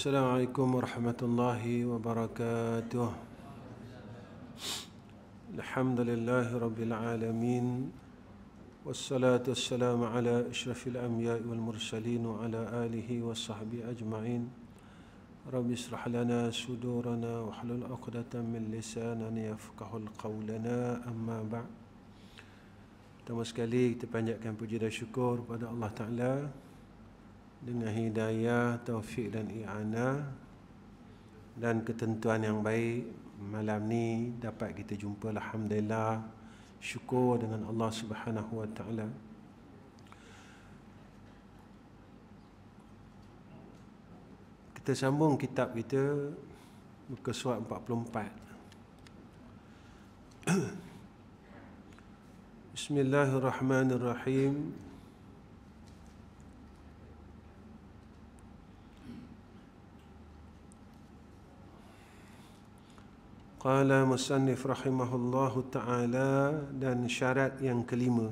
Assalamualaikum warahmatullahi wabarakatuh. Alhamdulillahi rabbil alamin. Wassalatu wassalamu ala asyrafil anbiya'i wal mursalin wa ala alihi wa sahbihi ajma'in. Rabbi israh lana sudurana wa hlul 'uqdatam min lisanina yafqahul qawlana, amma ba'd. Pertama sekali kita panjatkan puji dan syukur kepada Allah Ta'ala dengan hidayah, taufik dan i'anah dan ketentuan yang baik. Malam ni dapat kita jumpa, alhamdulillah, syukur dengan Allah Subhanahu wa Ta'ala. Kita sambung kitab kita, muka surat 44. Bismillahirrahmanirrahim. Qala musannif rahimahullahu ta'ala, dan syarat yang kelima.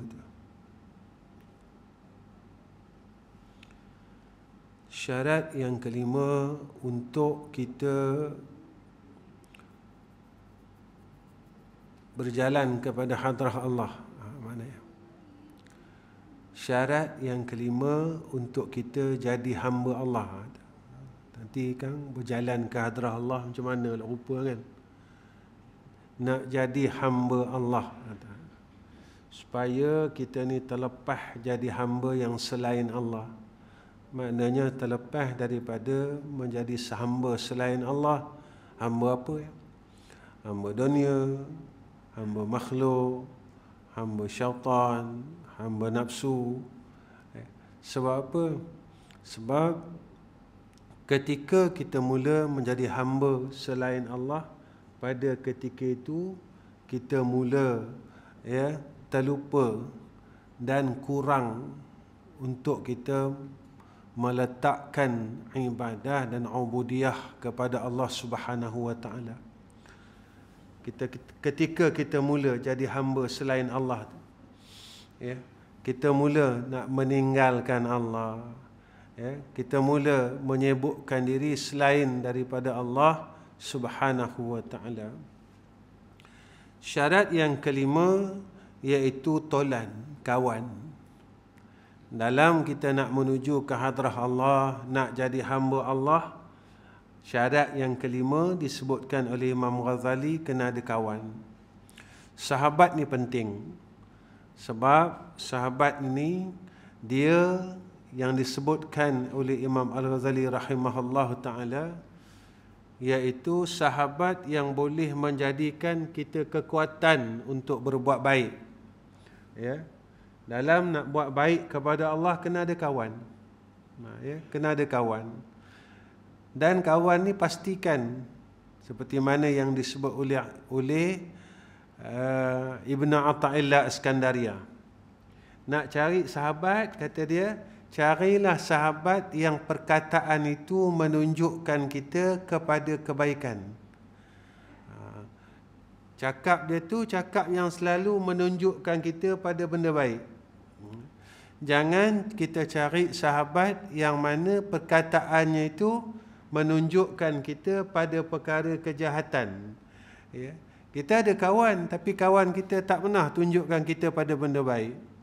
Syarat yang kelima untuk kita berjalan kepada hadrah Allah. Maknanya syarat yang kelima untuk kita jadi hamba Allah. Nanti kan berjalan ke hadrah Allah macam mana rupa kan? Nak jadi hamba Allah, supaya kita ni terlepas jadi hamba yang selain Allah. Maknanya terlepas daripada menjadi sehamba selain Allah. Hamba apa ya? Hamba dunia, hamba makhluk, hamba syaitan, hamba nafsu. Sebab apa? Sebab ketika kita mula menjadi hamba selain Allah, pada ketika itu kita mula terlupa dan kurang untuk kita meletakkan ibadah dan ubudiyah kepada Allah Subhanahu wa Ta'ala. Ketika kita mula jadi hamba selain Allah, kita mula nak meninggalkan Allah, kita mula menyebutkan diri selain daripada Allah Subhanahu wa Ta'ala. Syarat yang kelima iaitu tolan, kawan. Dalam kita nak menuju ke hadrah Allah, nak jadi hamba Allah, syarat yang kelima disebutkan oleh Imam Ghazali, kena ada kawan. Sahabat ni penting. Sebab sahabat ni dia yang disebutkan oleh Imam Al-Ghazali rahimahullah ta'ala, iaitu sahabat yang boleh menjadikan kita kekuatan untuk berbuat baik. Dalam nak buat baik kepada Allah, kena ada kawan. Kena ada kawan. Dan kawan ni pastikan, seperti mana yang disebut oleh Ibn Ata'illah Iskandaria. Nak cari sahabat, kata dia, carilah sahabat yang perkataan itu menunjukkan kita kepada kebaikan. Cakap dia tu cakap yang selalu menunjukkan kita pada benda baik. Jangan kita cari sahabat yang mana perkataannya itu menunjukkan kita pada perkara kejahatan. Kita ada kawan, tapi kawan kita tak pernah tunjukkan kita pada benda baik.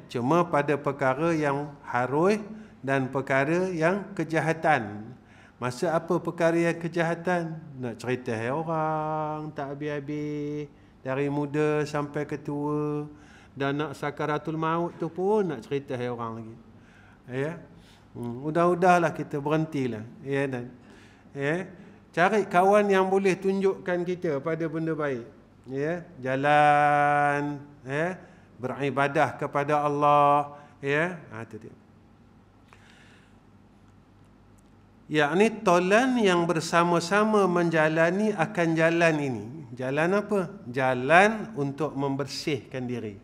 Cuma pada perkara yang haruh dan perkara yang kejahatan. Masa apa perkara yang kejahatan? Nak cerita orang tak habis-habis, dari muda sampai ke tua, dan nak sakaratul maut tu pun nak cerita orang lagi. Udah-udahlah kita berhentilah. Cari kawan yang boleh tunjukkan kita pada benda baik. Jalan, beribadah kepada Allah, itu dia. Yakni tolan yang bersama-sama menjalani akan jalan ini. Jalan apa? Jalan untuk membersihkan diri,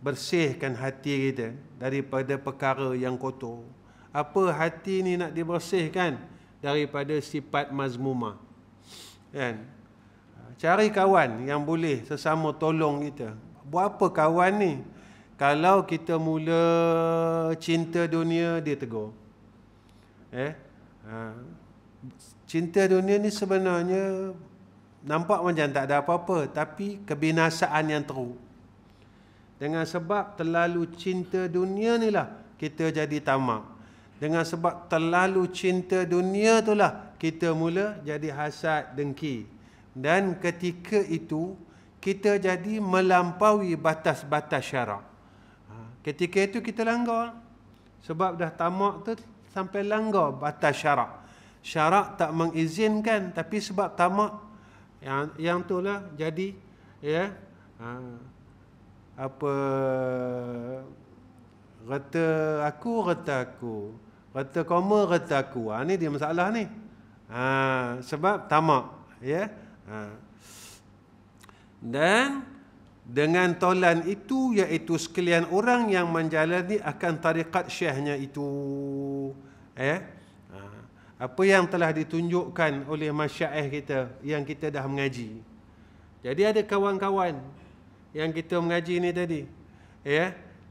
bersihkan hati kita daripada perkara yang kotor. Apa hati ni nak dibersihkan? Daripada sifat mazmumah. Cari kawan yang boleh sesama tolong kita. Buat apa kawan ni? Kalau kita mula cinta dunia, dia tegur. Cinta dunia ni sebenarnya nampak macam tak ada apa-apa, tapi kebinasaan yang teruk. Dengan sebab terlalu cinta dunia ni lah kita jadi tamak. Dengan sebab terlalu cinta dunia tu lah kita mula jadi hasad, dengki. Dan ketika itu kita jadi melampaui batas-batas syarak. Ketika itu kita langgar. Sebab dah tamak tu sampai langgar batas syarak. Syarak tak mengizinkan, tapi sebab tamak yang tu lah jadi reta aku, reta koma, reta aku. Ni dia masalah ni. Sebab tamak, dan dengan tolan itu, iaitu sekalian orang yang menjalani akan tarikat syekhnya itu, apa yang telah ditunjukkan oleh masyaikh kita yang kita dah mengaji. Jadi ada kawan-kawan yang kita mengaji ni tadi,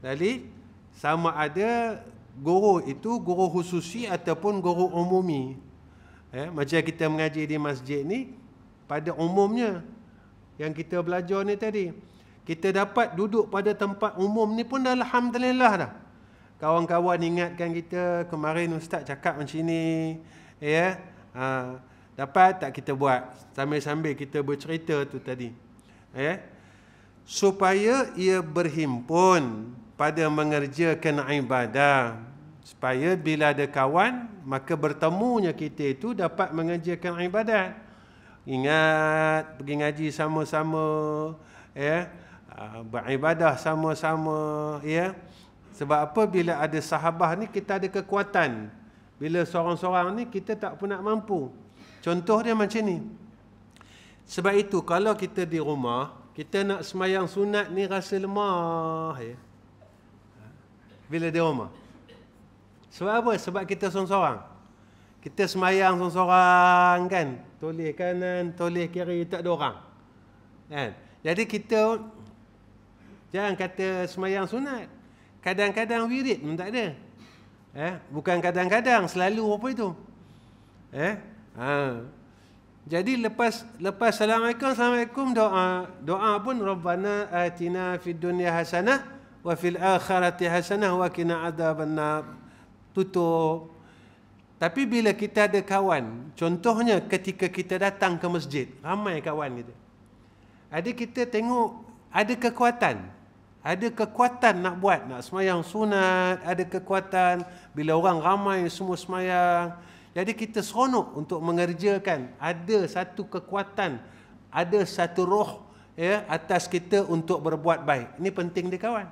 jadi sama ada guru itu guru khususi ataupun guru umumi. Macam kita mengaji di masjid ni, pada umumnya yang kita belajar ni tadi, kita dapat duduk pada tempat umum ni pun dah alhamdulillah dah. Kawan-kawan ingatkan kita, kemarin ustaz cakap macam ni, dapat tak kita buat sambil-sambil kita bercerita tu tadi, supaya ia berhimpun pada mengerjakan ibadah, supaya bila ada kawan, maka bertemunya kita itu dapat mengerjakan ibadat. Ingat pergi ngaji sama-sama, beribadah sama-sama, sebab apa? Bila ada sahabah ni kita ada kekuatan. Bila seorang-seorang ni kita tak pernah mampu. Contoh dia macam ni. Sebab itu kalau kita di rumah, kita nak semayang sunat ni rasa lemah, bila di rumah. Sebab apa? Sebab kita seorang-seorang. Kita semayang seorang-seorang kan, toleh kanan, toleh kiri, tak ada orang, kan? Jadi kita jangan kata semayang sunat, kadang-kadang wirid pun tak ada, bukan kadang-kadang, selalu apa itu, jadi lepas assalamualaikum doa pun Rabbana atina fid dunya hasanah wa fil akhirati hasanah wa qina adzabannar, tutup. Tapi bila kita ada kawan, contohnya ketika kita datang ke masjid, ramai kawan kita, ada kita tengok ada kekuatan nak buat, nak semayang sunat, ada kekuatan bila orang ramai semua semayang. Jadi kita seronok untuk mengerjakan, ada satu kekuatan, ada satu roh atas kita untuk berbuat baik. Ini penting dia kawan.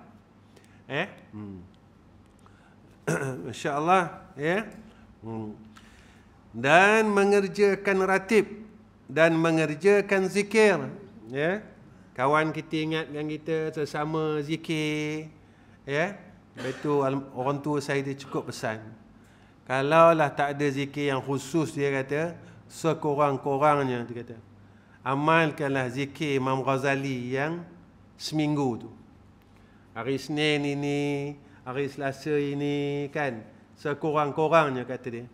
Masya-Allah, Dan mengerjakan ratib dan mengerjakan zikir, kawan kita ingatkan kita sesama zikir, Itu orang tua saya dia cukup pesan, kalaulah tak ada zikir yang khusus, dia kata sekurang-kurangnya dia kata amalkanlah zikir Imam Ghazali yang seminggu tu. Hari Isnin ini, hari Selasa ini, kan, sekurang-kurangnya kata dia,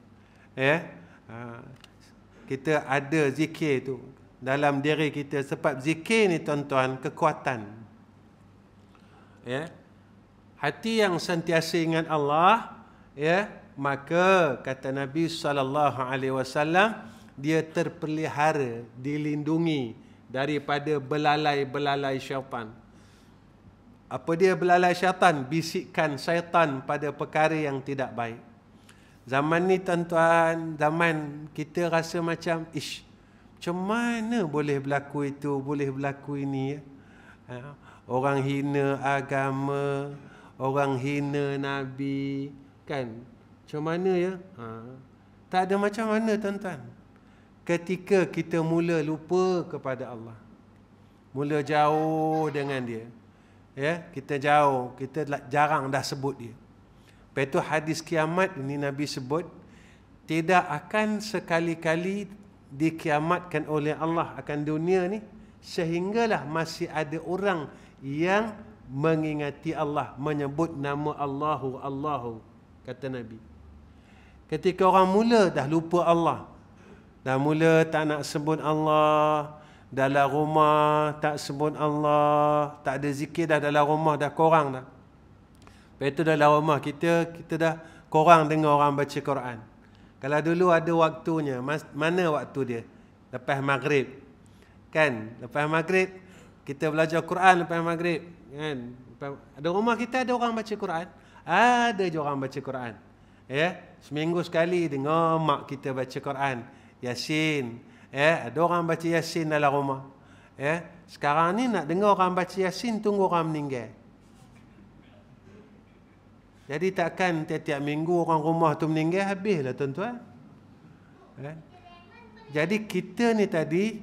kita ada zikir tu dalam diri kita. Sebab zikir ni tuan-tuan kekuatan, hati yang sentiasa ingat Allah, maka kata Nabi SAW, dia terpelihara, dilindungi daripada belalai-belalai syaitan. Apa dia belalai syaitan? Bisikan syaitan pada perkara yang tidak baik. Zaman ni tuan-tuan, zaman kita rasa macam, macam mana boleh berlaku itu, boleh berlaku ini, orang hina agama, orang hina Nabi, kan? Macam mana tak ada macam mana tuan-tuan. Ketika kita mula lupa kepada Allah, mula jauh dengan dia, kita jauh, kita jarang dah sebut dia. Lepas itu hadis kiamat ini Nabi sebut, tidak akan sekali-kali dikiamatkan oleh Allah akan dunia ni sehinggalah masih ada orang yang mengingati Allah, menyebut nama Allahu, kata Nabi. Ketika orang mula dah lupa Allah, dah mula tak nak sebut Allah, dalam rumah tak sebut Allah, tak ada zikir dah dalam rumah, dah korang dah. Lepas itu dalam rumah kita dah korang dengar orang baca Quran. Kalau dulu ada waktunya, mana waktu dia? Lepas maghrib. Kan? Lepas maghrib, kita belajar Quran lepas maghrib. Kan? Ada rumah kita ada orang baca Quran. Ada je orang baca Quran. Ya, seminggu sekali dengar mak kita baca Quran, Yasin. Ya, ada orang baca Yasin dalam rumah. Ya, sekarang ni nak dengar orang baca Yasin tunggu orang meninggal. Jadi takkan tiap-tiap minggu orang rumah tu meninggal, habislah tuan-tuan. Ya. Jadi kita ni tadi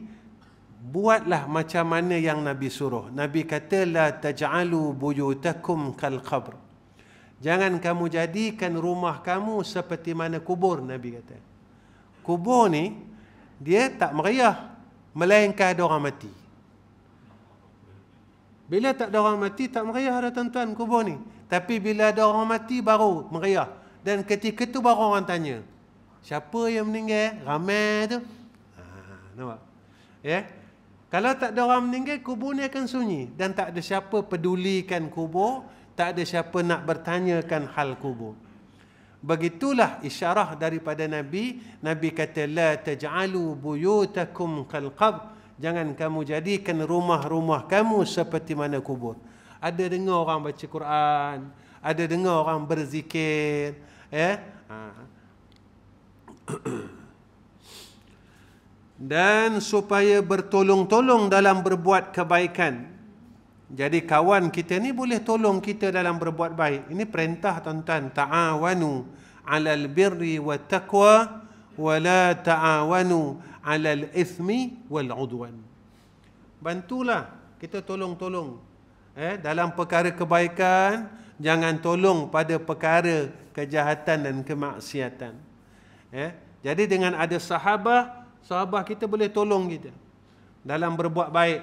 buatlah macam mana yang Nabi suruh. Nabi kata la taj'alu buyutakum kal qabr. Jangan kamu jadikan rumah kamu seperti mana kubur, Nabi kata. Kubur ni dia tak meriah melainkan ada orang mati. Bila tak ada orang mati tak meriah dah tuan-tuan kubur ni. Tapi bila ada orang mati baru meriah. Dan ketika tu baru orang tanya, siapa yang meninggal? Ramai tu. Nampak? Ya. Kalau tak ada orang meninggal, kubur ni akan sunyi dan tak ada siapa pedulikan kubur. Tak ada siapa nak bertanyakan hal kubur. Begitulah isyarah daripada Nabi. Nabi kata, la taj'alu buyutakum kal qabr. Jangan kamu jadikan rumah-rumah kamu seperti mana kubur. Ada dengar orang baca Quran, ada dengar orang berzikir. Ya? Dan supaya bertolong-tolong dalam berbuat kebaikan. Jadi kawan kita ni boleh tolong kita dalam berbuat baik. Ini perintah tuan-tuan. Ta'awanu 'alal birri wat taqwa wa la ta'awanu 'alal ithmi wal 'udwan. Bantulah, kita tolong-tolong dalam perkara kebaikan, jangan tolong pada perkara kejahatan dan kemaksiatan. Jadi dengan ada sahabat kita boleh tolong kita dalam berbuat baik.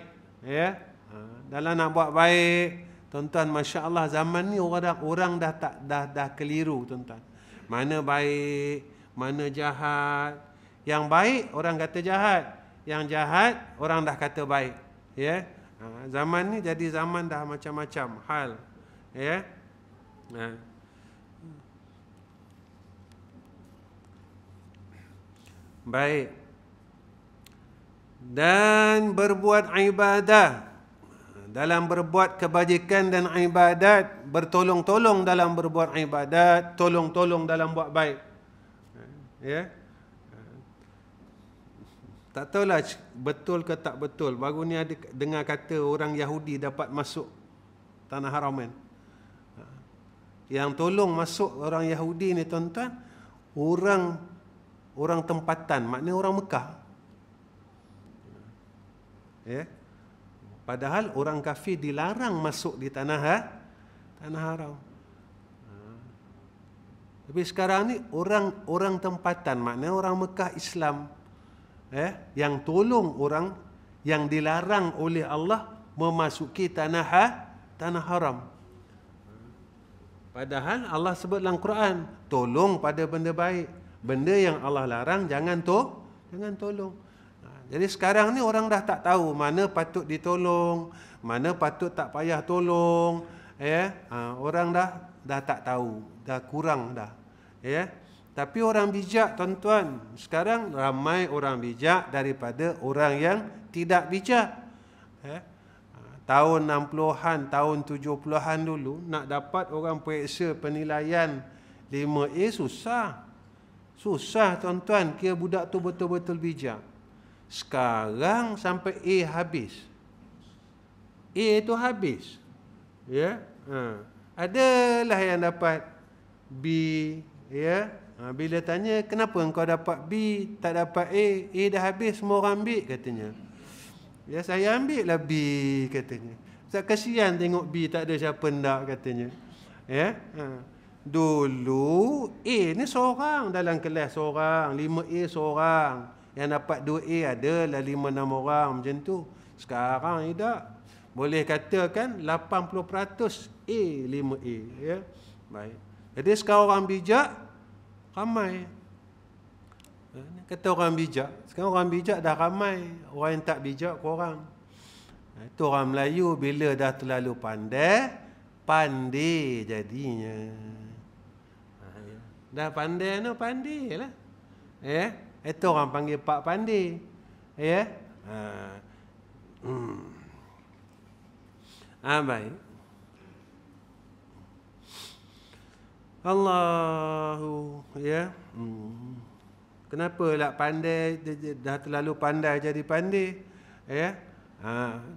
Dalam nak buat baik, tuan-tuan, masya-Allah zaman ni orang dah keliru tuan-tuan. Mana baik, mana jahat. Yang baik orang kata jahat, yang jahat orang dah kata baik. Ya. Zaman ni jadi zaman dah macam-macam hal. Ya. Baik. Dan berbuat ibadah. Dalam berbuat kebajikan dan ibadat, bertolong-tolong dalam berbuat ibadat, tolong-tolong dalam buat baik. Ya. Tak tahulah betul ke tak betul. Baru ni ada dengar kata orang Yahudi dapat masuk tanah haram kan. Yang tolong masuk orang Yahudi ni tuan-tuan, orang tempatan, maknanya orang Mekah. Ya. Padahal orang kafir dilarang masuk di tanah haram. Tapi sekarang ni orang tempatan, maknanya orang Mekah Islam, yang tolong orang yang dilarang oleh Allah memasuki tanah haram. Padahal Allah sebut dalam Quran, tolong pada benda baik. Benda yang Allah larang jangan tolong. Jadi sekarang ni orang dah tak tahu mana patut ditolong, mana patut tak payah tolong. Orang dah tak tahu, dah kurang dah. Tapi orang bijak tuan-tuan, sekarang ramai orang bijak daripada orang yang tidak bijak. Tahun 60-an, tahun 70-an dulu nak dapat orang periksa penilaian 5A susah. Susah tuan-tuan, kira budak tu betul-betul bijak. Sekarang sampai A habis. A itu habis. Ya. Adalah yang dapat B, ya. Bila tanya kenapa engkau dapat B tak dapat A dah habis, semua orang ambil katanya. Ya, saya ambil lah B katanya. Saya kasihan tengok B tak ada siapa nak katanya. Ya. Dulu A ni seorang dalam kelas, seorang, 5A seorang. Yang dapat 2A ada lah 5-6 orang macam tu. Sekarang tidak. Boleh katakan 80% A, 5A. Ya? Baik. Jadi sekarang orang bijak Ramai. Kata orang bijak. Sekarang orang bijak dah ramai. Orang yang tak bijak kurang. Itu orang Melayu bila dah terlalu pandai jadinya. Dah pandai lah. Itu orang panggil Pak Pandai. Baik. Allahu Kenapa lah pandai, dah terlalu pandai jadi pandai?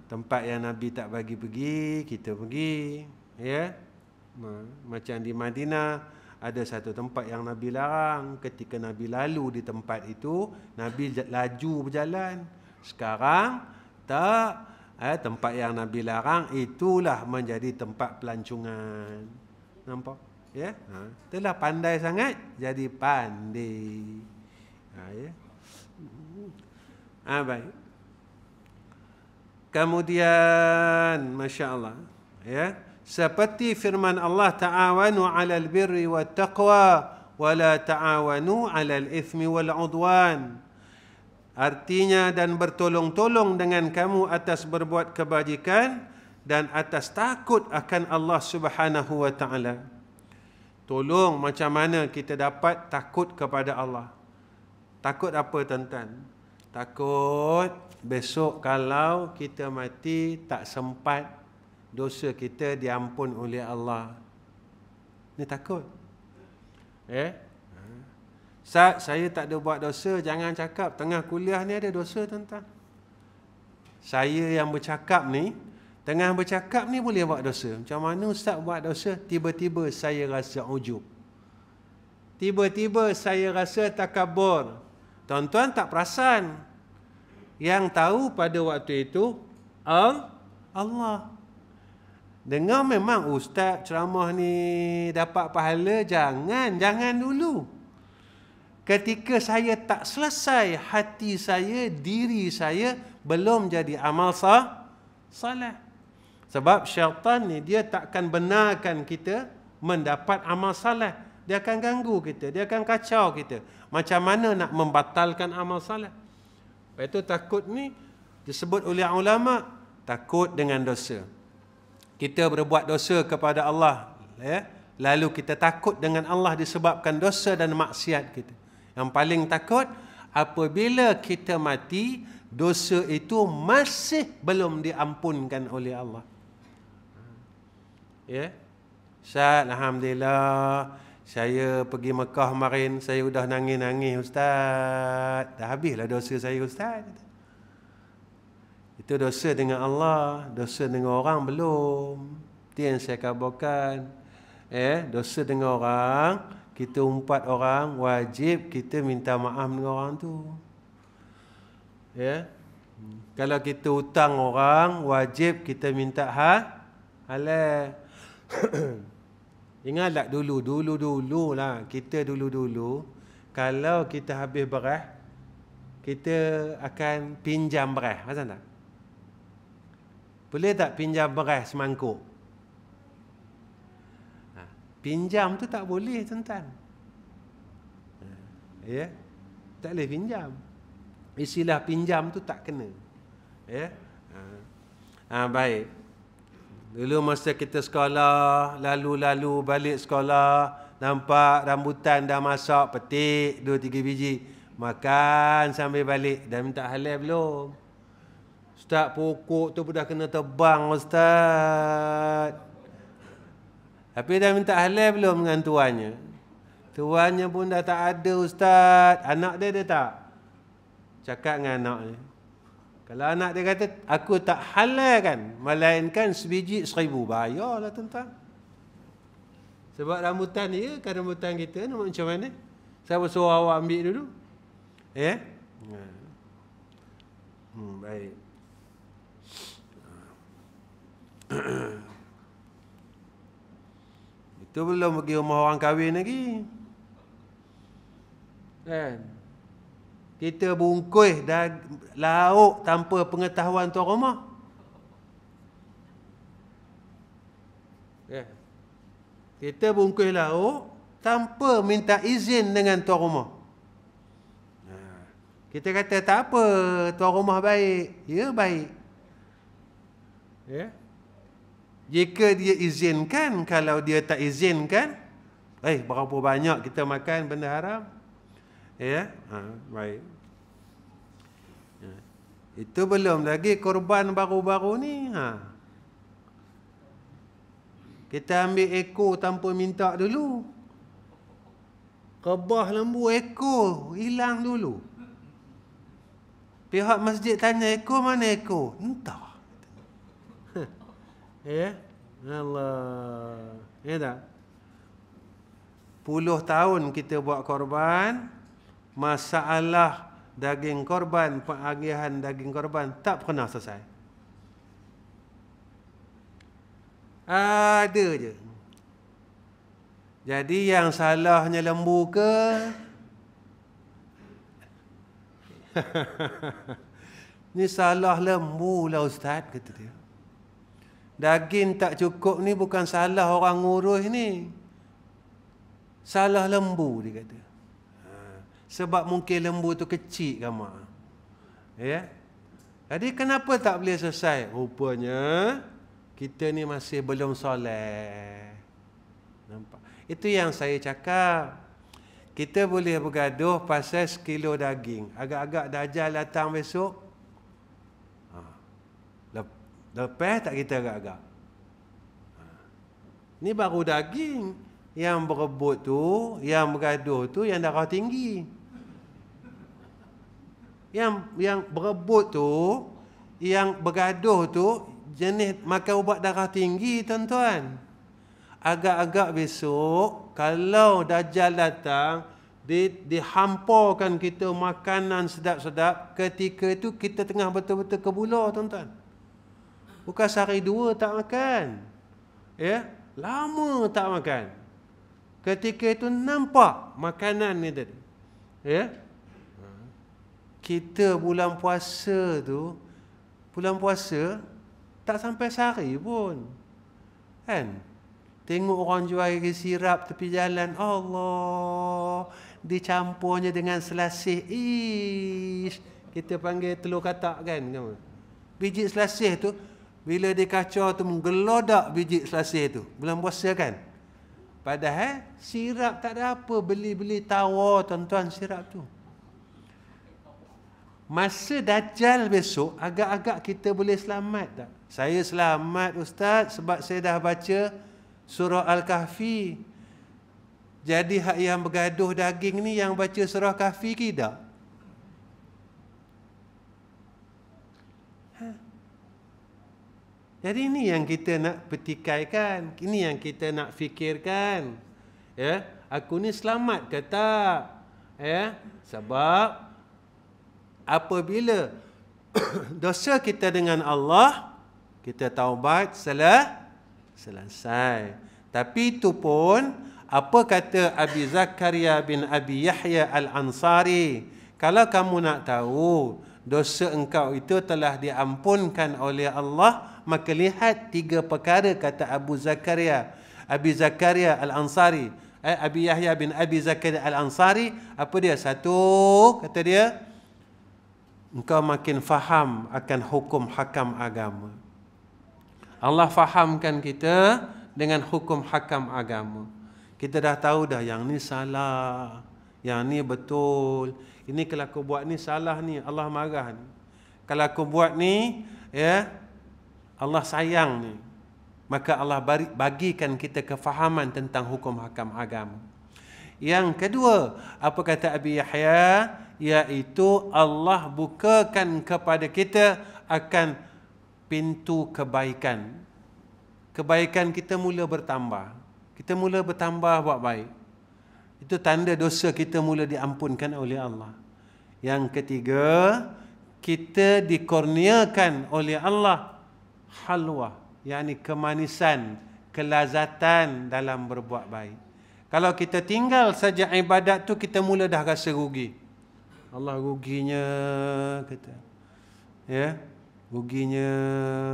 Tempat yang Nabi tak bagi pergi, kita pergi. Macam di Madinah, ada satu tempat yang Nabi larang. Ketika Nabi lalu di tempat itu, Nabi laju berjalan. Sekarang tak, tempat yang Nabi larang itulah menjadi tempat pelancongan. Nampak? Itulah pandai sangat, jadi pandai. Baik. Kemudian, Masya Allah, seperti firman Allah, ta'awanu 'alal birri wat taqwa wa la ta'awanu 'alal ithmi wal 'udwan. Artinya, dan bertolong-tolong dengan kamu atas berbuat kebajikan dan atas takut akan Allah Subhanahu wa taala. Tolong macam mana kita dapat takut kepada Allah? Takut apa, tuan-tuan? Takut besok kalau kita mati tak sempat dosa kita diampun oleh Allah. Ni takut. Saya tak ada buat dosa, jangan cakap tengah kuliah ni ada dosa, tuan-tuan. Saya yang bercakap ni, tengah bercakap ni boleh buat dosa. Macam mana Ustaz buat dosa? Tiba-tiba saya rasa ujub. Tiba-tiba saya rasa takabur. Tuan-tuan tak perasan. Yang tahu pada waktu itu Allah. Dengar memang Ustaz ceramah ni dapat pahala, jangan dulu. Ketika saya tak selesai, hati saya, diri saya belum jadi amal saleh. Sebab syaitan ni dia takkan benarkan kita mendapat amal saleh. Dia akan ganggu kita, dia akan kacau kita. Macam mana nak membatalkan amal saleh? Lepas itu takut ni disebut oleh ulama takut dengan dosa. Kita berbuat dosa kepada Allah, lalu kita takut dengan Allah disebabkan dosa dan maksiat kita. Yang paling takut apabila kita mati, dosa itu masih belum diampunkan oleh Allah. Ustaz, alhamdulillah, saya pergi Mekah kemarin, saya sudah nangis-nangis Ustaz. Dah habislah dosa saya Ustaz. Itu dosa dengan Allah, dosa dengan orang belum. Itu yang saya kabarkan. Dosa dengan orang, kita umpat orang, wajib kita minta maaf dengan orang tu. Kalau kita hutang orang, wajib kita minta halal. Ingatlah dulu lah. Kita dulu kalau kita habis beras, kita akan pinjam beras. Macam tak? Boleh tak pinjam beras semangkuk? Pinjam tu tak boleh, tuan-tuan. Tak boleh pinjam. Istilah pinjam tu tak kena. Baik. Dulu masa kita sekolah, lalu balik sekolah, nampak rambutan dah masak, petik 2-3 biji, makan sambil balik. Dah minta halal belum? Ustaz, pokok tu pun dah kena tebang Ustaz. Tapi dah minta halal belum dengan tuannya? Tuannya pun dah tak ada Ustaz. Anak dia tak? Cakap dengan anak dia. Kalau anak dia kata, aku tak halalkan, melainkan sebiji 1,000. Bayarlah tuan-tuan. Sebab rambutan dia, kan rambutan kita, nak macam mana? Siapa suruh awak ambil dulu? Baik. Itu belum pergi rumah orang kahwin lagi. Kan? Kita bungkus lauk tanpa pengetahuan tuan rumah. Kita bungkus lauk tanpa minta izin dengan tuan rumah. Kita kata tak apa, tuan rumah baik. Ya, baik. Ya. Jika dia izinkan, kalau dia tak izinkan, berapa banyak kita makan benda haram? Ya, baik. Ya. Itu belum lagi korban baru-baru ni. Kita ambil ekor tanpa minta dulu. Rebah lembu ekor, hilang dulu. Pihak masjid tanya, ekor mana ekor? Entah. Ya, Allah. Ya tak? 10 tahun kita buat korban, masalah daging korban, pengagihan daging korban tak pernah selesai. Ada je. Jadi yang salahnya lembu ke? Ni salah lembu lah ustaz, kata dia. Daging tak cukup ni bukan salah orang ngurus ni. Salah lembu, dia kata. Sebab mungkin lembu tu kecil gambar. Ya. Jadi kenapa tak boleh selesai? Rupanya kita ni masih belum soleh. Nampak? Itu yang saya cakap. Kita boleh bergaduh pasal sekilo daging. Agak-agak Dajjal datang besok. Lepas tak kita agak-agak. Ni baru daging. Yang berebut tu, yang bergaduh tu, yang darah tinggi. Yang berebut tu, yang bergaduh tu, jenis makan ubat darah tinggi, tuan-tuan. Agak-agak besok, kalau Dajjal datang, dihamparkan kita makanan sedap-sedap, ketika itu kita tengah betul-betul kebula, tuan-tuan. Bukan sehari 2 tak makan. Ya, lama tak makan. Ketika itu nampak makanan ni tadi. Ya. Kita bulan puasa tak sampai sehari pun. Kan? Tengok orang jual sirap tepi jalan, Allah, dicampurnya dengan selasih. Kita panggil telur katak kan? Biji selasih tu, bila dikacau tu menggelodak biji selasih tu. Bulan puasa kan? Padahal sirap tak ada apa. Beli-beli tawar, tuan-tuan, sirap tu. Masa Dajjal besok, agak-agak kita boleh selamat tak? Saya selamat, Ustaz, sebab saya dah baca surah Al-Kahfi. Jadi hak yang bergaduh daging ni yang baca surah Kahfi ke tak? Jadi ini yang kita nak petikaikan. Ini yang kita nak fikirkan. Ya, aku ni selamat ke tak? Ya, sebab apabila dosa kita dengan Allah, kita taubat selesai. Tapi itu pun, apa kata Abi Zakaria bin Abi Yahya Al-Ansari, kalau kamu nak tahu dosa engkau itu telah diampunkan oleh Allah, maka lihat 3 perkara, kata Abi Zakaria Al-Ansari. Abi Yahya bin Abi Zakaria Al-Ansari, apa dia? 1, kata dia, engkau makin faham akan hukum hakam agama. Allah fahamkan kita dengan hukum hakam agama. Kita dah tahu dah yang ni salah, yang ni betul. Ini kalau aku buat ni salah ni, Allah marah ni. Kalau aku buat ni, ya, Allah sayang ni. Maka Allah bagikan kita kefahaman tentang hukum hakam agama. Yang kedua, apa kata Abi Yahya? Iaitu Allah bukakan kepada kita akan pintu kebaikan. Kebaikan kita mula bertambah. Kita mula bertambah buat baik. Itu tanda dosa kita mula diampunkan oleh Allah. Yang ketiga, kita dikurniakan oleh Allah halwa, yakni kemanisan, kelazatan dalam berbuat baik. Kalau kita tinggal saja ibadat tu, kita mula dah rasa rugi. Allah ruginya, kata. Ya, ruginya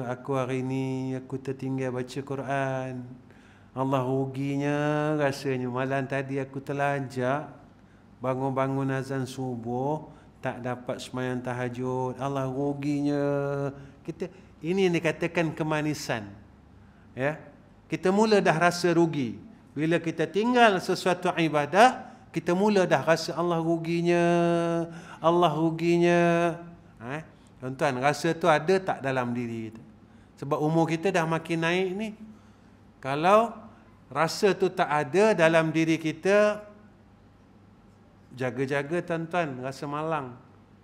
aku hari ni aku tertinggal baca Quran. Allah ruginya rasanya malam tadi aku terlajak, bangun-bangun azan subuh, tak dapat sembahyang tahajud. Allah ruginya. Ini yang dikatakan kemanisan. Ya. Kita mula dah rasa rugi. Bila kita tinggal sesuatu ibadah, kita mula dah rasa Allah ruginya. Allah ruginya. Tuan-tuan, rasa tu ada tak dalam diri kita? Sebab umur kita dah makin naik ni. Kalau rasa tu tak ada dalam diri kita, jaga-jaga tuan-tuan, rasa malang.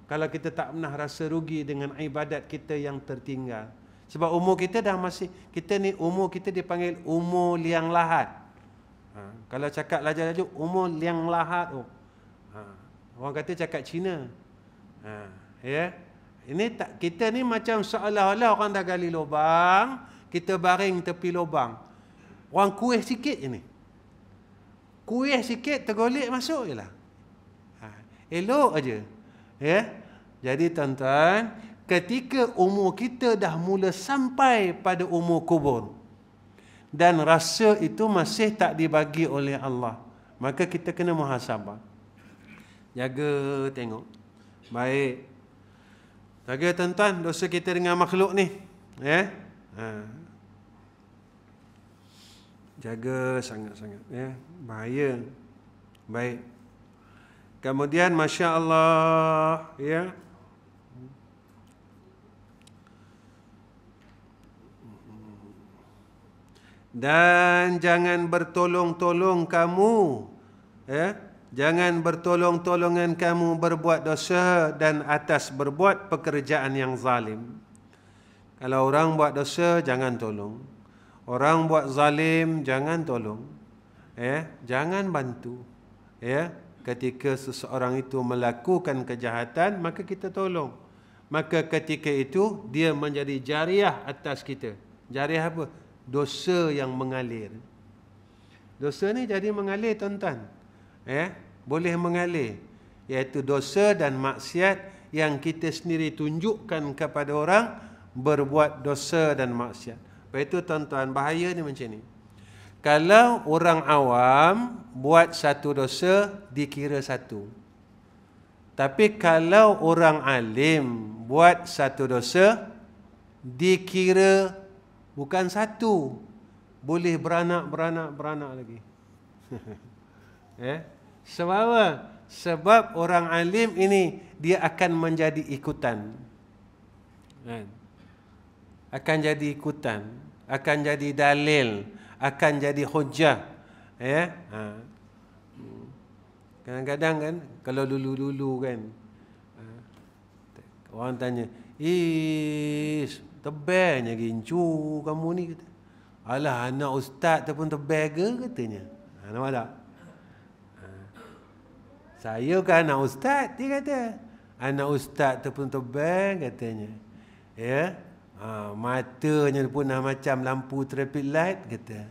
Kalau kita tak pernah rasa rugi dengan ibadat kita yang tertinggal. Sebab umur kita dah masih, kita ni umur kita dipanggil umur liang lahat. Kalau cakap laju-laju, umur liang lahat. Orang kata cakap Cina. Ya. Ini tak, kita ni macam seolah-olah orang dah gali lubang, kita baring tepi lubang. Orang kuih sikit je ni. Kuih sikit, tergolek masuk je lah. Elok aja. Ya. Jadi tuan-tuan, ketika umur kita dah mula sampai pada umur kubur dan rasa itu masih tak dibagi oleh Allah, maka kita kena muhasabah. Jaga tengok. Baik. Jaga tuan-tuan dosa kita dengan makhluk ni. Ya. Jaga sangat-sangat. Ya. Bahaya. Baik. Kemudian Masya Allah. Ya. Dan jangan bertolong-tolong kamu, ya, jangan bertolong-tolongan kamu berbuat dosa dan atas berbuat pekerjaan yang zalim. Kalau orang buat dosa, jangan tolong. Orang buat zalim, jangan tolong. Ya, jangan bantu. Ya, ketika seseorang itu melakukan kejahatan, maka kita tolong. Maka ketika itu dia menjadi jariah atas kita. Jariah apa? Dosa yang mengalir. Dosa ni jadi mengalir tuan-tuan. Boleh mengalir. Iaitu dosa dan maksiat yang kita sendiri tunjukkan kepada orang berbuat dosa dan maksiat. Lepas itu tuan-tuan, bahaya ni macam ni. Kalau orang awam buat satu dosa, dikira satu. Tapi kalau orang alim buat satu dosa, dikira bukan satu, boleh beranak lagi. Sebab apa? Sebab orang alim ini dia akan menjadi ikutan. Akan jadi ikutan, akan jadi dalil, akan jadi hujah. Kadang-kadang kan, kalau dulu-dulu kan, orang tanya, tebelnya gincu kamu ni, kata. Alah, anak ustaz tu pun tebel ke, katanya. Nampak tak? Saya kan anak ustaz, dia kata. Anak ustaz tu pun tebel, katanya. Ya. Matanya pun dah macam lampu traffic light, kata.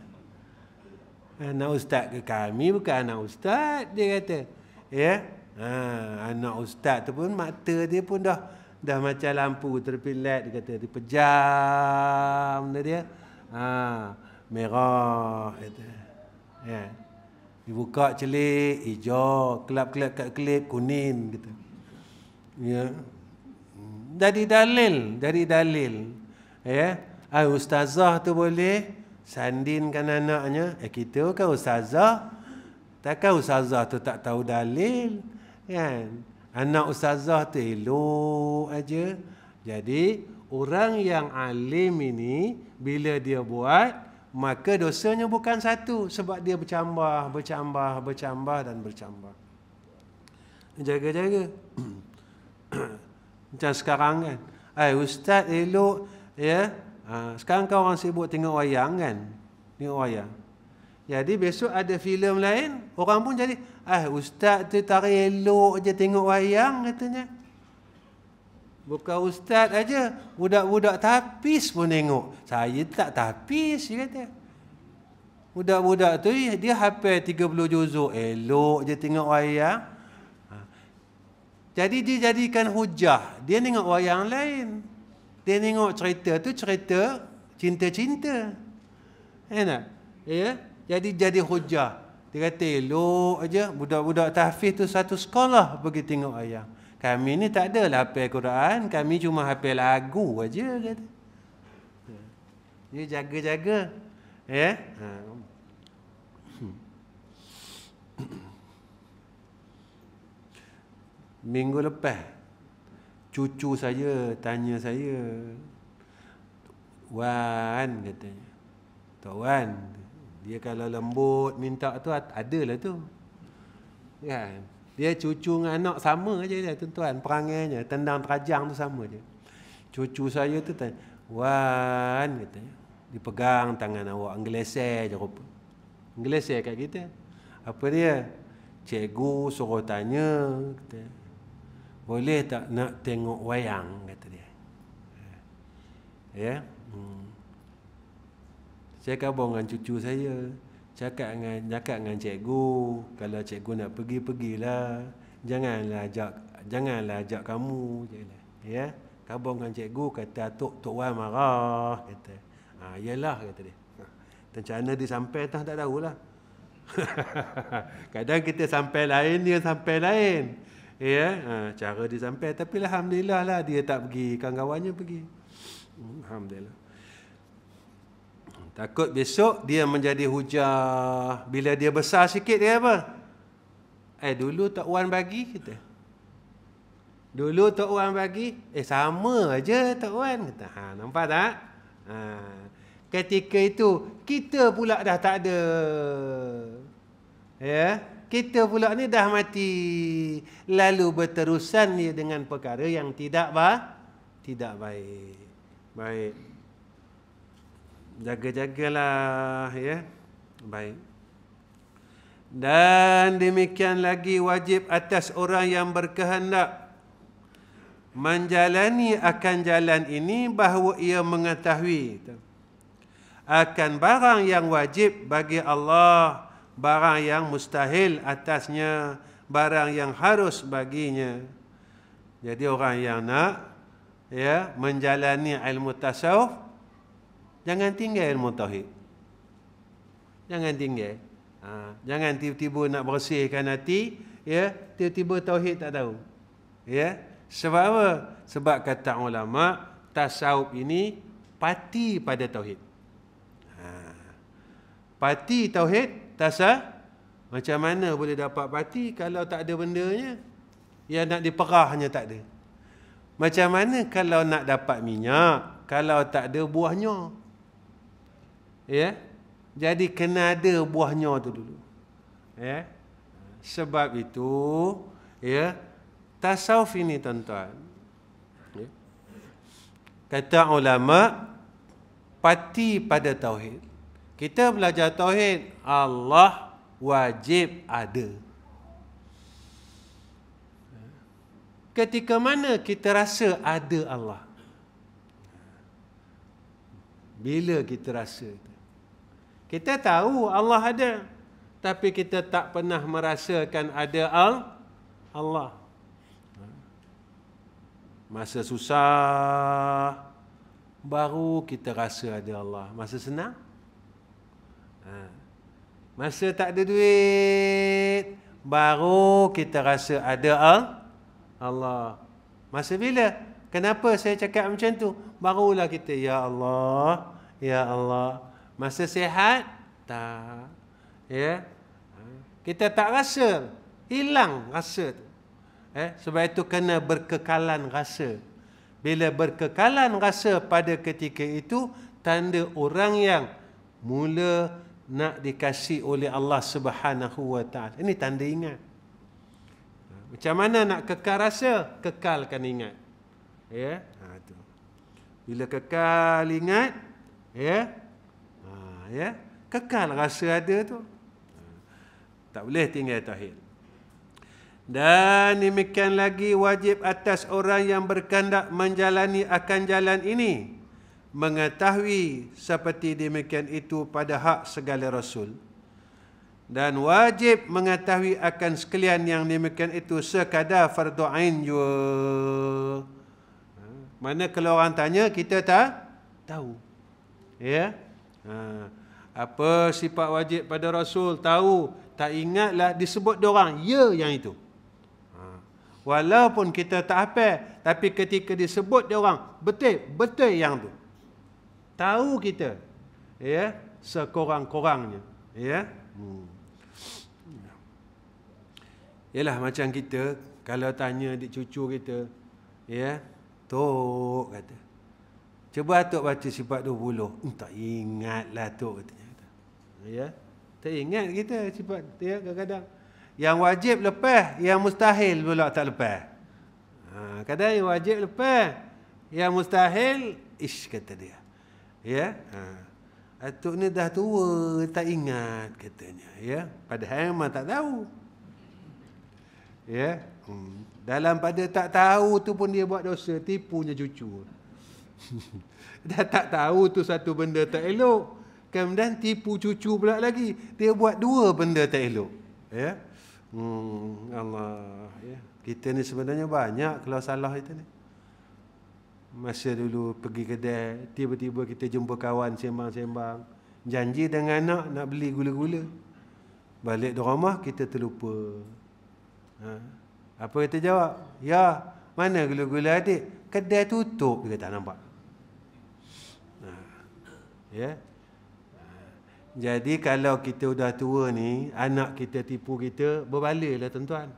Anak ustaz ke kami, bukan anak ustaz, dia kata. Ya. Anak ustaz tu pun mata dia pun dah macam lampu terpilat, dia kata, dia pejam dia. Merah kata. Ya. Dibuka celik hijau, kelap-kelap kat kelip kuning gitu. Ya. Dari dalil. Ya. Ustazah tu boleh sandinkan anaknya. Kita kan ustazah. Takkan ustazah tu tak tahu dalil, kan? Anak ustazah tu elok aja. Jadi orang yang alim ini bila dia buat, maka dosanya bukan satu, sebab dia bercambah dan bercambah. Jaga-jaga. Macam sekarang kan, ustaz elok, ya. Sekarang kan orang sibuk tengok wayang kan, tengok wayang. Jadi besok ada filem lain, orang pun jadi, ustaz tu tarik elok je tengok wayang, katanya. Bukan ustaz aja, budak-budak tapis pun tengok. Saya tak tapis, dia kata. Budak-budak tu dia hafal 30 juzuk, elok je tengok wayang. Jadi dia jadikan hujah, dia tengok wayang lain. Dia tengok cerita tu cerita cinta-cinta. Enak? Ya? Jadi hujah. Dia kata elok aja budak-budak tahfiz tu satu sekolah pergi tengok ayam. Kami ni tak adalah hafal Quran, kami cuma hafal lagu aja kata. Dia jaga-jaga. Ya. Minggu lepas cucu saya tanya saya, Wan katanya, Tok Wan, dia kalau lembut minta tu adalah tu kan. Dia cucu dengan anak sama je dia tuan-tuan, perangainya tendang terajang tu sama je. Cucu saya tu tanya, Wan katanya, dipegang tangan awak, ngeleseh je rupa. Ngeleseh kat kita. Apa dia? Cikgu suruh tanya, kata, boleh tak nak tengok wayang, kata dia. Ya. Saya khabar dengan cucu saya, cakap dengan cikgu, kalau cikgu nak pergilah, janganlah ajak kamu jelah. Ya. Khabar dengan cikgu, kata Tok Wan marah, kata. Yalah, kata dia. Macam mana dia sampai tak tahulah. Kadang kita sampai lain, dia sampai lain. Ya, cara dia sampai, tapi alhamdulillah lah dia tak pergi, kawan-kawannya pergi. Alhamdulillah. Takut besok dia menjadi hujah. Bila dia besar sikit dia apa? Dulu Tok Wan bagi kita. Dulu Tok Wan bagi, sama aja Tok Wan kata. Nampak tak? Ketika itu kita pula dah tak ada. Ya, kita pula ni dah mati. Lalu berterusan dia dengan perkara yang tidak baik. Baik. Jaga-jagalah ya. Baik. Dan demikian lagi wajib atas orang yang berkehendak menjalani akan jalan ini bahawa ia mengetahui akan barang yang wajib bagi Allah, barang yang mustahil atasnya, barang yang harus baginya. Jadi orang yang nak menjalani ilmu tasawuf, jangan tinggal ilmu tauhid. Jangan tinggal. Jangan tiba-tiba nak bersihkan hati, tiba-tiba tauhid tak tahu. Sebab apa? Sebab kata ulama, tasawuf ini pati pada tauhid. Pati tauhid, tasawuf. Macam mana boleh dapat pati kalau tak ada bendanya? Yang nak diperahnya tak ada. Macam mana kalau nak dapat minyak kalau tak ada buahnya? Jadi kena ada buahnya tu dulu. Sebab itu tasawuf ini tuan-tuan, kata ulama, pati pada tauhid. Kita belajar tauhid, Allah wajib ada. Ketika mana kita rasa ada Allah? Bila kita rasa? Kita tahu Allah ada, tapi kita tak pernah merasakan ada Allah. Masa susah baru kita rasa ada Allah. Masa senang, masa tak ada duit baru kita rasa ada Allah. Masa bila? Kenapa saya cakap macam tu? Barulah kita ya Allah, ya Allah. Masa sihat tak. Kita tak rasa, hilang rasa tu. Sebab itu kena berkekalan rasa. Bila berkekalan rasa pada ketika itu, tanda orang yang mula nak dikasih oleh Allah Subhanahu wa ta'ala. Ini tanda ingat. Macam mana nak kekal rasa? Kekalkan ingat. Tu. Bila kekal ingat, kekal rasa ada tu. Tak boleh tinggal tauhid. Dan demikian lagi wajib atas orang yang berkehendak menjalani akan jalan ini mengetahui seperti demikian itu pada hak segala rasul, dan wajib mengetahui akan sekalian yang demikian itu sekadar fardu ain jua. Mana kalau orang tanya kita tak tahu. Apa sifat wajib pada Rasul? Tahu. Tak ingatlah disebut diorang. Ya yang itu. Walaupun kita tak hafal, tapi ketika disebut diorang, betul yang tu. Tahu kita. Ya, sekurang-kurangnya. Ya. Yalah macam kita kalau tanya adik cucu kita, ya, Tok kata, cuba Tok baca sifat 20. Tak ingatlah Tok katanya. Ya. Tak ingat kita sifat, ya, kadang-kadang yang wajib lepas, yang mustahil pula tak lepas. Kadang yang wajib lepas, yang mustahil kata dia. Ya. Atuk ni dah tua, tak ingat katanya, ya. Padahal memang tak tahu. Ya. Dalam pada tak tahu tu pun dia buat dosa, tipunya cucu. Dah tak tahu tu satu benda tak elok, kemudian tipu cucu pula lagi. Dia buat dua benda tak elok. Ya. Allah, ya. Kita ni sebenarnya banyak kalau salah itu ni. Masa dulu pergi kedai, tiba-tiba kita jumpa kawan sembang-sembang, janji dengan anak nak beli gula-gula. Balik di rumah kita terlupa. Apa kita jawab? Ya, mana gula-gula adik? Kedai tutup, kita tak nampak. Ya. Jadi kalau kita dah tua ni, anak kita tipu kita, berbalalah tuan-tuan.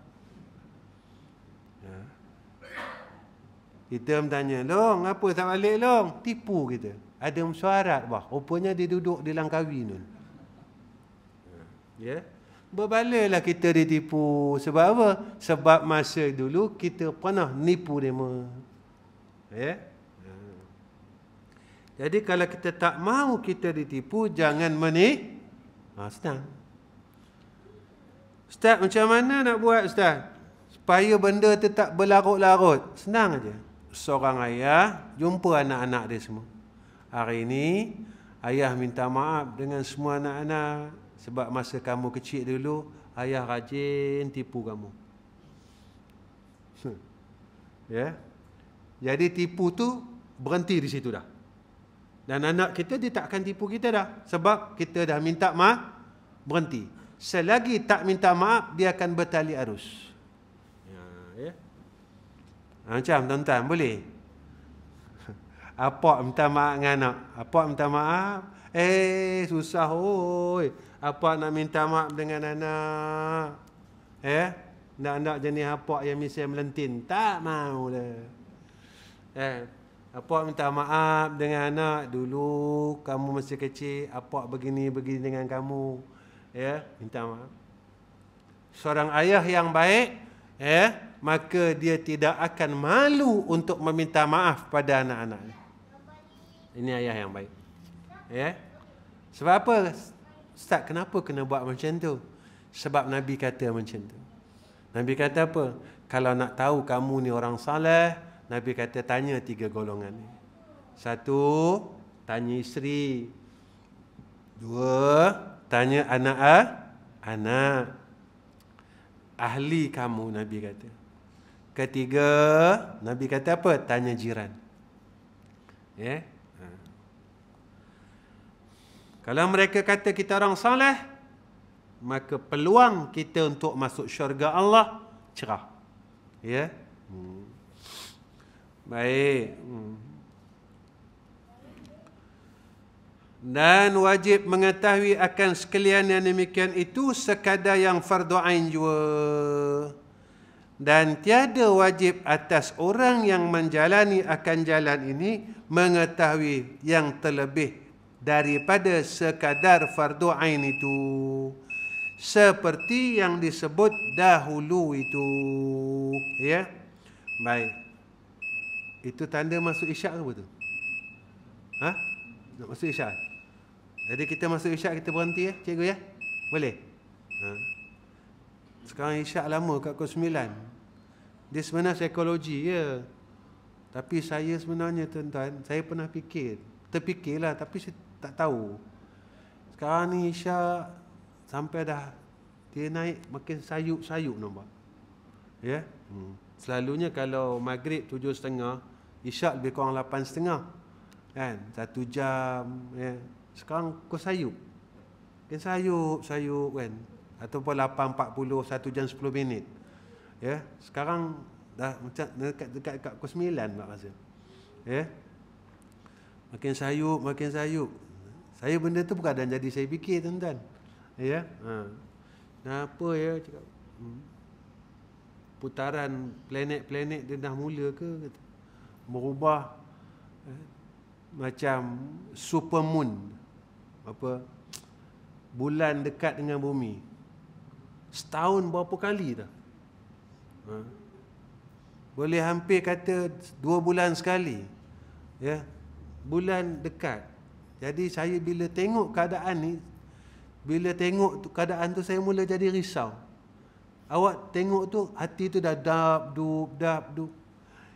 Kita bertanya, Long, apa tak balik Long? Tipu kita. Ada mesyuarat, bah. Rupanya dia duduk di Langkawi tu. Ya. Berbalalah kita ditipu. Sebab apa? Sebab masa dulu kita pernah nipu mereka. Ya. Jadi kalau kita tak mahu kita ditipu, jangan senang. Ustaz, macam mana nak buat Ustaz? Supaya benda tu tak berlarut-larut. Senang aja. Seorang ayah jumpa anak-anak dia semua. Hari ini ayah minta maaf dengan semua anak-anak sebab masa kamu kecil dulu ayah rajin tipu kamu. Ya. Jadi tipu tu berhenti di situ dah. Dan anak kita dia tak akan tipu kita dah sebab kita dah minta maaf, berhenti. Selagi tak minta maaf dia akan bertali arus. Ya. Macam tuan-tuan boleh? Apa minta maaf dengan anak? Apa minta maaf? Susah oi. Apa nak minta maaf dengan anak? Nak jenis apa yang mesti melentin? Tak maulah. Apa minta maaf dengan anak? Dulu kamu masih kecil, apa begini dengan kamu? Ya, minta maaf. Seorang ayah yang baik, maka dia tidak akan malu untuk meminta maaf pada anak-anak. Ini ayah yang baik. Ya. Sebab apa? Ustaz, kenapa kena buat macam tu? Sebab Nabi kata macam tu. Nabi kata apa? Kalau nak tahu kamu ni orang saleh, Nabi kata tanya 3 golongan ni. 1, tanya isteri. 2, tanya anak. Ahli kamu, Nabi kata. 3, Nabi kata apa? Tanya jiran. Ya. Kalau mereka kata kita orang saleh, maka peluang kita untuk masuk syurga Allah cerah. Ya. Baik. Dan wajib mengetahui akan sekalian yang demikian itu sekadar yang fardu ain jua. Dan tiada wajib atas orang yang menjalani akan jalan ini mengetahui yang terlebih daripada sekadar fardu ain itu. Seperti yang disebut dahulu itu. Ya. Baik. Itu tanda masuk isyak ke betul? Nak masuk isyak? Jadi kita masuk isyak kita berhenti ya, cikgu ya? Boleh? Sekarang isyak lama kat pukul 9. Dia sebenarnya psikologi ya. Tapi saya sebenarnya tuan-tuan, saya pernah terfikirlah tapi saya tak tahu. Sekarang ni isyak sampai dah dia naik makin sayup-sayup nampak. Ya. Selalunya kalau maghrib 7.30, isyak lebih kurang 8.30. Kan? 1 jam. Ya. Sekarang kau sayup. makin sayup kan. Ataupun 8.40 1 jam 10 minit. Ya, sekarang dah macam dekat pukul 9 nak rasa. Ya. Makin sayup. Saya benda tu bukan jadi saya fikir tuan-tuan. Ya. Kenapa ya cakap putaran planet-planet dia dah mula ke kata. Berubah macam supermoon, apa, bulan dekat dengan bumi setahun berapa kali dah, boleh hampir kata 2 bulan sekali, ya, bulan dekat. Jadi saya bila tengok keadaan tu saya mula jadi risau. Awak tengok tu hati tu dah dap-dup.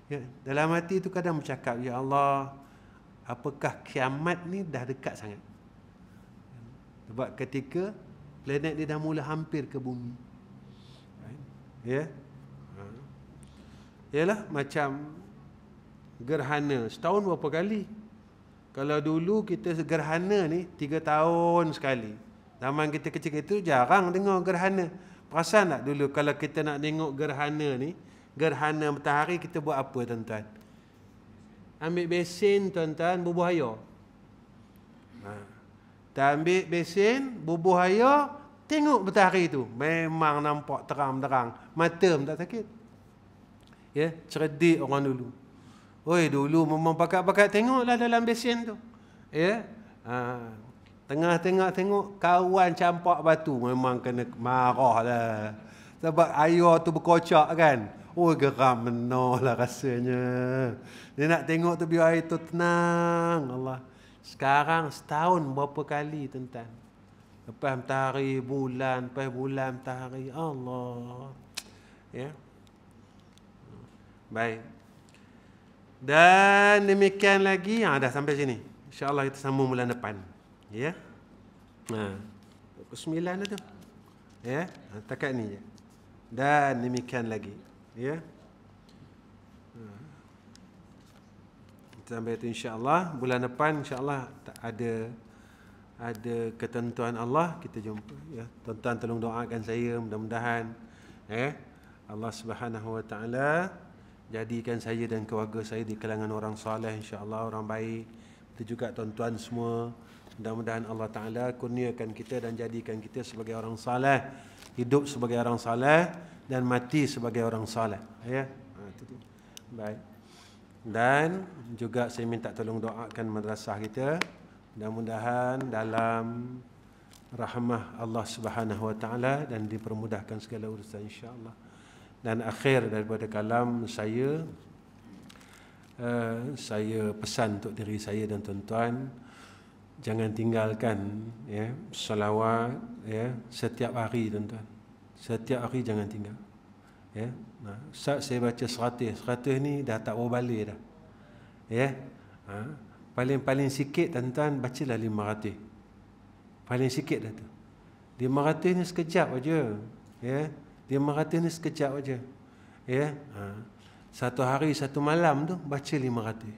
Ya, dalam hati tu kadang bercakap, ya Allah, apakah kiamat ni dah dekat sangat? Sebab ketika planet dia dah mula hampir ke bumi. Ya. Yalah macam gerhana setahun berapa kali? Kalau dulu kita gerhana ni 3 tahun sekali. Zaman kita kecil itu jarang dengar gerhana. Perasan tak dulu kalau kita nak tengok gerhana ni, gerhana matahari, kita buat apa tuan-tuan? Ambil besin tuan-tuan, bubuh air. Kita ambil besin, bubuh air, tengok matahari tu. Memang nampak terang-terang. Mata pun tak sakit. Ya, cerdik orang dulu. Oi, dulu memang pakat-pakat tengoklah dalam besin tu. Ya. Tengah-tengah tengok kawan campak batu, memang kena marah lah. Sebab air tu berkocak kan. Oh, geram menolak rasanya. Dia nak tengok tu biar air tu tenang. Allah. Sekarang setahun berapa kali tuan-tuan? Lepas matahari bulan, lepas bulan matahari. Allah. Ya. Baik. Dan demikian lagi, dah sampai sini. InsyaAllah kita sambung bulan depan. Ya. Pukul 9 dah tu. Ya. Takat ni je. Dan demikian lagi. Ya. Sampai itu insya-Allah bulan depan insya-Allah ada ketentuan Allah kita jumpa ya. Tuan-tuan tolong doakan saya mudah-mudahan Allah Subhanahu wa taala jadikan saya dan keluarga saya di kalangan orang soleh insya-Allah, orang baik. Itu juga tuan-tuan semua, mudah-mudahan Allah taala kurniakan kita dan jadikan kita sebagai orang soleh, hidup sebagai orang soleh dan mati sebagai orang soleh ya. Itu. Baik. Dan juga saya minta tolong doakan madrasah kita, mudah-mudahan dalam rahmah Allah Subhanahu wa taala dan dipermudahkan segala urusan insya-Allah. Dan akhir daripada kalam saya pesan untuk diri saya dan tuan-tuan, jangan tinggalkan ya selawat ya setiap hari tuan-tuan. Setiap hari jangan tinggal. Ya. Ustaz saya baca 100 ni dah tak berbalik dah. Ya. Paling sikit tuan-tuan bacalah 500. Paling sikit dah tu. 500 ni sekejap aja. Ya. 500 ni sekejap aja. Ya. Satu hari satu malam tu baca 500.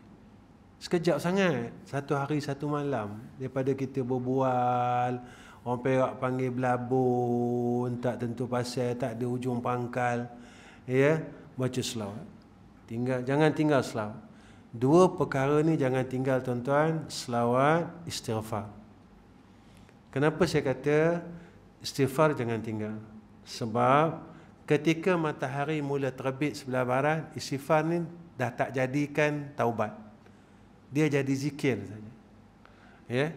Sekejap sangat. Satu hari satu malam daripada kita berbual, orang Perak panggil belabun, tak tentu pasal, tak ada ujung pangkal. Ya, baca selawat. Jangan tinggal selawat. 2 perkara ni jangan tinggal tuan-tuan, selawat, istighfar. Kenapa saya kata istighfar jangan tinggal? Sebab ketika matahari mula terbit sebelah barat, istighfar ni dah tak jadikan taubat. Dia jadi zikir saja. Ya.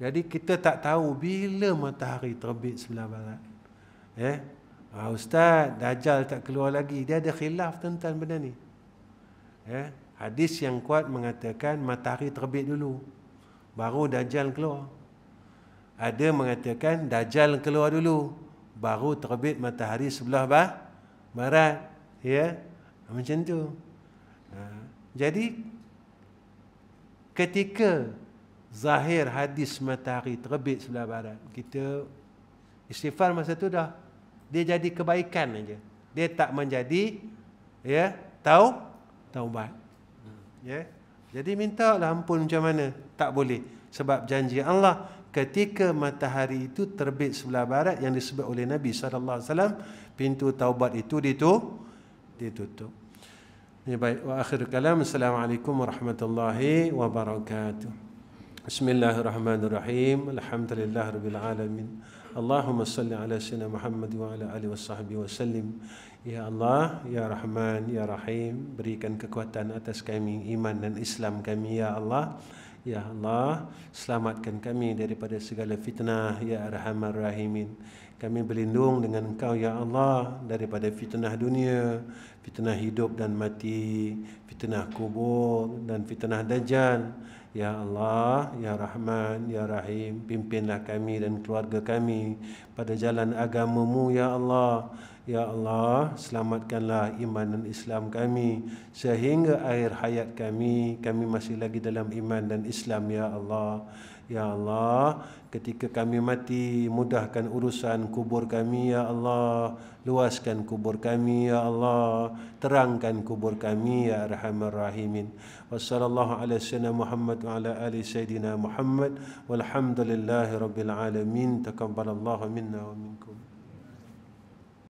Jadi kita tak tahu bila matahari terbit sebelah barat. Ya. Ustaz, Dajjal tak keluar lagi. Dia ada khilaf tentang benda ni. Ya. Hadis yang kuat mengatakan matahari terbit dulu, baru Dajjal keluar. Ada mengatakan Dajjal keluar dulu, baru terbit matahari sebelah barat. Ya. Macam tu. Jadi ketika zahir hadis matahari terbit sebelah barat, kita istighfar masa tu dah dia jadi kebaikan aja. Dia tak menjadi ya taubat. Ya. Jadi mintalah ampun macam mana? Tak boleh. Sebab janji Allah ketika matahari itu terbit sebelah barat yang disebut oleh Nabi SAW, pintu taubat itu ditutup. Ya, baik, wa akhir kalam. Assalamualaikum warahmatullahi wabarakatuh. Bismillahirrahmanirrahim. Alhamdulillahirabbil alamin. Allahumma salli ala sayyidina Muhammad wa ala alihi washabbihi wasallim. Ya Allah, ya Rahman, ya Rahim, berikan kekuatan atas kami iman dan Islam kami ya Allah. Ya Allah, selamatkan kami daripada segala fitnah ya Arhamar Rahimin. Kami berlindung dengan Engkau ya Allah daripada fitnah dunia, fitnah hidup dan mati, fitnah kubur dan fitnah dajjal. Ya Allah, ya Rahman, ya Rahim, pimpinlah kami dan keluarga kami pada jalan agama-Mu ya Allah. Ya Allah, selamatkanlah iman dan Islam kami sehingga akhir hayat kami masih lagi dalam iman dan Islam ya Allah. Ya Allah, ketika kami mati, mudahkan urusan kubur kami ya Allah. Luaskan kubur kami ya Allah. Terangkan kubur kami ya Arhamar Rahimin. Wassallallahu ala sayyidina Muhammad wa ala ali sayyidina Muhammad walhamdulillahi rabbil alamin. Taqabbalallahu minna wa minkum.